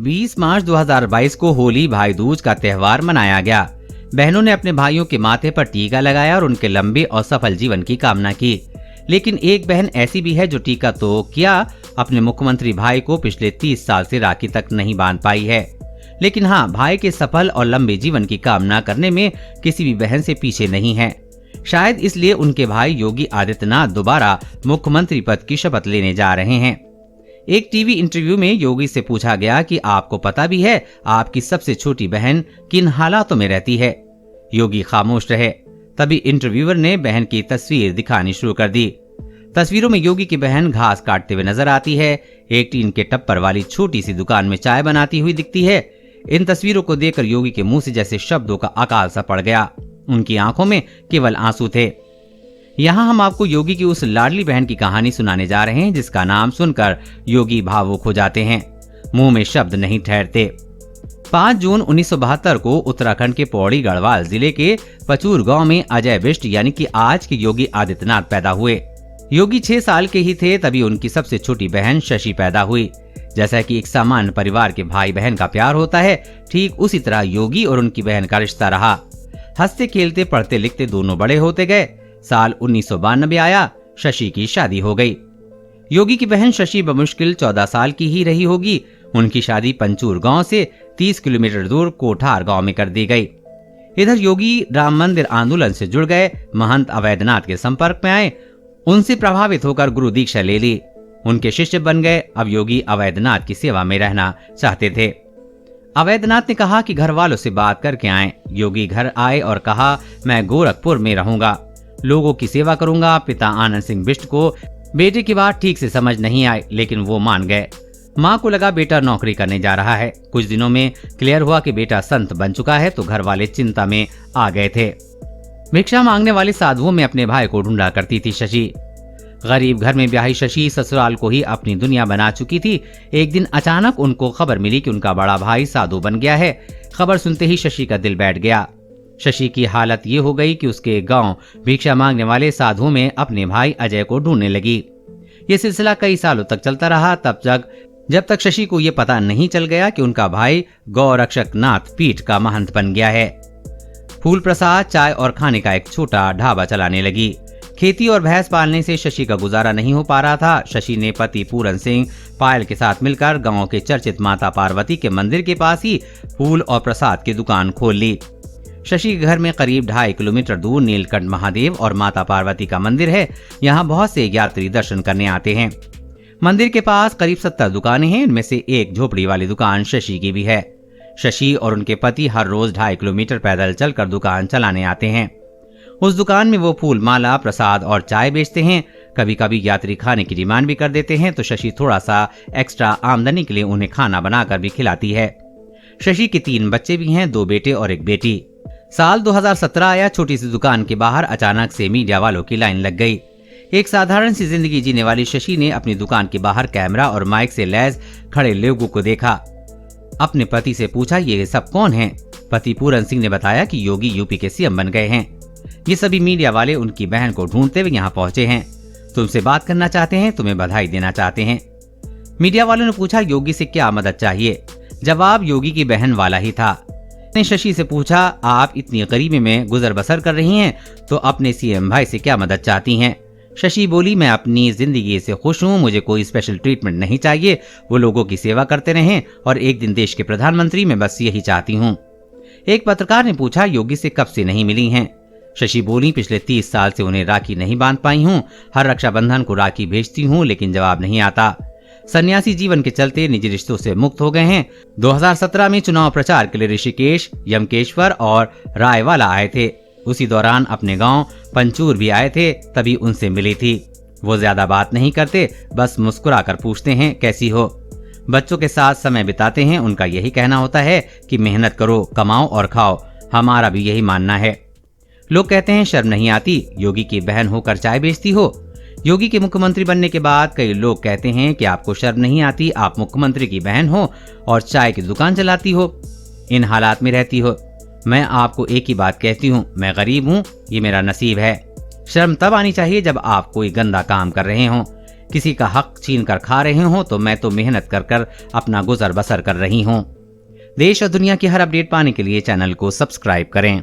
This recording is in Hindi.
20 मार्च 2022 को होली भाई दूज का त्योहार मनाया गया। बहनों ने अपने भाइयों के माथे पर टीका लगाया और उनके लंबे और सफल जीवन की कामना की। लेकिन एक बहन ऐसी भी है जो टीका तो किया, अपने मुख्यमंत्री भाई को पिछले 30 साल से राखी तक नहीं बांध पाई है। लेकिन हाँ, भाई के सफल और लंबे जीवन की कामना करने में किसी भी बहन से पीछे नहीं है। शायद इसलिए उनके भाई योगी आदित्यनाथ दोबारा मुख्यमंत्री पद की शपथ लेने जा रहे हैं। एक टीवी इंटरव्यू में योगी से पूछा गया कि आपको पता भी है आपकी सबसे छोटी बहन किन हालातों में रहती है। योगी खामोश रहे। तभी इंटरव्यूअर ने बहन की तस्वीर दिखानी शुरू कर दी। तस्वीरों में योगी की बहन घास काटते हुए नजर आती है। एक टीन के टप्पर वाली छोटी सी दुकान में चाय बनाती हुई दिखती है। इन तस्वीरों को देखकर योगी के मुंह से जैसे शब्दों का अकाल सा पड़ गया। उनकी आंखों में केवल आंसू थे। यहाँ हम आपको योगी की उस लाडली बहन की कहानी सुनाने जा रहे हैं जिसका नाम सुनकर योगी भावुक हो जाते हैं, मुंह में शब्द नहीं ठहरते। 5 जून 1972 को उत्तराखंड के पौड़ी गढ़वाल जिले के पचूर गांव में अजय बिष्ट यानी कि आज के योगी आदित्यनाथ पैदा हुए। योगी 6 साल के ही थे तभी उनकी सबसे छोटी बहन शशि पैदा हुई। जैसा कि एक सामान्य परिवार के भाई बहन का प्यार होता है, ठीक उसी तरह योगी और उनकी बहन का रिश्ता रहा। हंसते खेलते पढ़ते लिखते दोनों बड़े होते गए। साल 1992 आया, शशि की शादी हो गई। योगी की बहन शशि बमुश्किल 14 साल की ही रही होगी। उनकी शादी पंचूर गांव से 30 किलोमीटर दूर कोठार गांव में कर दी गई। इधर योगी राम मंदिर आंदोलन से जुड़ गए, महंत अवैधनाथ के संपर्क में आए, उनसे प्रभावित होकर गुरु दीक्षा ले ली, उनके शिष्य बन गए। अब योगी अवैधनाथ की सेवा में रहना चाहते थे। अवैधनाथ ने कहा कि घर वालों से बात करके आए। योगी घर आए और कहा, मैं गोरखपुर में रहूंगा, लोगों की सेवा करूंगा। पिता आनंद सिंह बिष्ट को बेटे की बात ठीक से समझ नहीं आई, लेकिन वो मान गए। माँ को लगा बेटा नौकरी करने जा रहा है। कुछ दिनों में क्लियर हुआ कि बेटा संत बन चुका है, तो घर वाले चिंता में आ गए थे। भिक्षा मांगने वाले साधुओं में अपने भाई को ढूंढा करती थी शशि। गरीब घर में ब्याही शशि ससुराल को ही अपनी दुनिया बना चुकी थी। एक दिन अचानक उनको खबर मिली कि उनका बड़ा भाई साधु बन गया है। खबर सुनते ही शशि का दिल बैठ गया। शशि की हालत ये हो गई कि उसके गांव भिक्षा मांगने वाले साधुओं में अपने भाई अजय को ढूंढने लगी। ये सिलसिला कई सालों तक चलता रहा, जब तक शशि को ये पता नहीं चल गया कि उनका भाई गौरक्षक नाथ पीठ का महंत बन गया है। फूल प्रसाद, चाय और खाने का एक छोटा ढाबा चलाने लगी। खेती और भैंस पालने से शशि का गुजारा नहीं हो पा रहा था। शशि ने पति पूरन सिंह पायल के साथ मिलकर गांव के चर्चित माता पार्वती के मंदिर के पास ही फूल और प्रसाद की दुकान खोल ली। शशि के घर में करीब 2.5 किलोमीटर दूर नीलकंठ महादेव और माता पार्वती का मंदिर है। यहाँ बहुत से यात्री दर्शन करने आते हैं। मंदिर के पास करीब 70 दुकानें हैं। इनमें से एक झोपड़ी वाली दुकान शशि की भी है। शशि और उनके पति हर रोज 2.5 किलोमीटर पैदल चलकर दुकान चलाने आते हैं। उस दुकान में वो फूल माला, प्रसाद और चाय बेचते हैं। कभी कभी यात्री खाने की डिमांड भी कर देते हैं, तो शशि थोड़ा सा एक्स्ट्रा आमदनी के लिए उन्हें खाना बनाकर भी खिलाती है। शशि के 3 बच्चे भी हैं, 2 बेटे और 1 बेटी। साल 2017 आया। छोटी सी दुकान के बाहर अचानक से मीडिया वालों की लाइन लग गई। एक साधारण सी जिंदगी जीने वाली शशि ने अपनी दुकान के बाहर कैमरा और माइक से लैस खड़े लोगों को देखा। अपने पति से पूछा, ये सब कौन हैं? पति पूरन सिंह ने बताया कि योगी यूपी के सीएम बन गए हैं। ये सभी मीडिया वाले उनकी बहन को ढूंढते हुए यहाँ पहुंचे हैं। तुमसे बात करना चाहते हैं, तुम्हें बधाई देना चाहते हैं। मीडिया वालों ने पूछा, योगी से क्या मदद चाहिए? जवाब योगी की बहन वाला ही था। ने शशि से पूछा, आप इतनी गरीबी में गुजर बसर कर रही हैं, तो अपने सीएम भाई से क्या मदद चाहती हैं? शशि बोली, मैं अपनी जिंदगी से खुश हूँ, मुझे कोई स्पेशल ट्रीटमेंट नहीं चाहिए। वो लोगों की सेवा करते रहें और एक दिन देश के प्रधानमंत्री, मैं बस यही चाहती हूँ। एक पत्रकार ने पूछा, योगी से कब से नहीं मिली हैं? शशि बोली, पिछले 30 साल से उन्हें राखी नहीं बांध पाई हूँ। हर रक्षाबंधन को राखी भेजती हूँ, लेकिन जवाब नहीं आता। सन्यासी जीवन के चलते निजी रिश्तों से मुक्त हो गए हैं। 2017 में चुनाव प्रचार के लिए ऋषिकेश, यमकेश्वर और रायवाला आए थे। उसी दौरान अपने गांव पंचूर भी आए थे, तभी उनसे मिली थी। वो ज्यादा बात नहीं करते, बस मुस्कुराकर पूछते हैं, कैसी हो? बच्चों के साथ समय बिताते हैं। उनका यही कहना होता है कि मेहनत करो, कमाओ और खाओ। हमारा भी यही मानना है। लोग कहते हैं, शर्म नहीं आती, योगी की बहन होकर चाय बेचती हो? योगी के मुख्यमंत्री बनने के बाद कई लोग कहते हैं कि आपको शर्म नहीं आती, आप मुख्यमंत्री की बहन हो और चाय की दुकान चलाती हो, इन हालात में रहती हो। मैं आपको एक ही बात कहती हूँ, मैं गरीब हूँ, ये मेरा नसीब है। शर्म तब आनी चाहिए जब आप कोई गंदा काम कर रहे हो। किसी का हक छीन कर खा रहे हो तो मैं तो मेहनत कर कर अपना गुजर बसर कर रही हूँ। देश और दुनिया की हर अपडेट पाने के लिए चैनल को सब्सक्राइब करें।